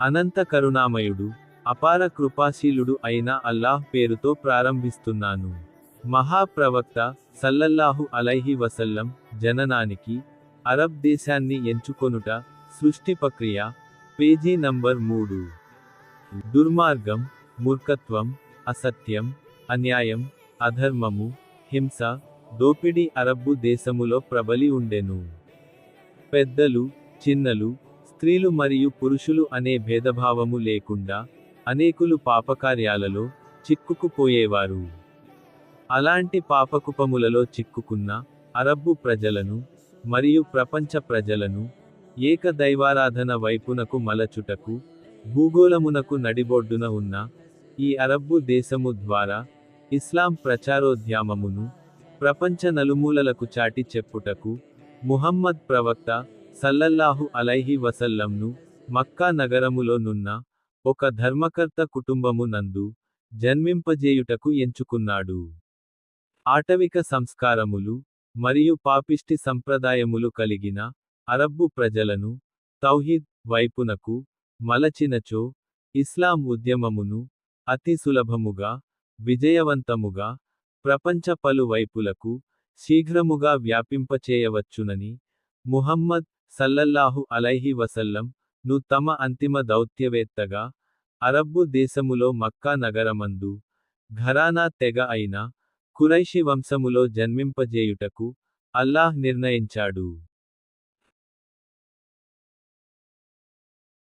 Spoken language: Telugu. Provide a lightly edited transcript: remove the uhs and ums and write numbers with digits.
అనంత కరుణామయుడు, అపార కృపాశీలుడు అయిన అల్లాహ్ పేరుతో ప్రారంభిస్తున్నాను. మహాప్రవక్త సల్లల్లాహు అలైహి వసల్లం జననానికి అరబ్ దేశాన్ని ఎంచుకొనుట. సృష్టి ప్రక్రియ. Page number 3. దుర్మార్గం, మూర్ఖత్వం, అసత్యం, అన్యాయం, అధర్మము, హింస, దోపిడీ అరబ్బు దేశములో ప్రబలి ఉండెను. పెద్దలు, చిన్నలు, స్త్రీలు మరియు పురుషులు అనే భేదభావము లేకుండా అనేకులు పాపకార్యాలలో చిక్కుకుపోయేవారు. అలాంటి పాపకుపములలో చిక్కుకున్న అరబ్బు ప్రజలను మరియు ప్రపంచ ప్రజలను ఏక దైవారాధన వైపునకు మలచుటకు భూగోళమునకు నడిబొడ్డున ఉన్న ఈ అరబ్బు దేశము ద్వారా ఇస్లాం ప్రచారోద్యమమును ప్రపంచ నలుమూలలకు చాటి చెప్పుటకు ముహమ్మద్ ప్రవక్త సల్లల్లాహు అలైహి వసల్లంను మక్కా నగరములో నున్న ఒక ధర్మకర్త కుటుంబము నందు జన్మింపజేయుటకు ఎంచుకున్నాడు. ఆటవిక సంస్కారములు మరియు పాపిష్టి సంప్రదాయములు కలిగిన అరబ్బు ప్రజలను తౌహీద్ వైపునకు మలచినచో ఇస్లాం ఉద్యమమును అతి సులభముగా, విజయవంతముగా ప్రపంచ పలు వైపులకు శీఘ్రముగా వ్యాపింపచేయవచ్చునని ముహమ్మద్ సల్లల్లాహు అలైహి వసల్లం ను తమ అంతిమ దౌత్యవేత్తగా అరబ్బు దేశములో మక్కా నగరమందు ఘరానా తెగ అయిన ఖురైషి వంశములో జన్మింపజేయుటకు అల్లాహ్ నిర్ణయించాడు.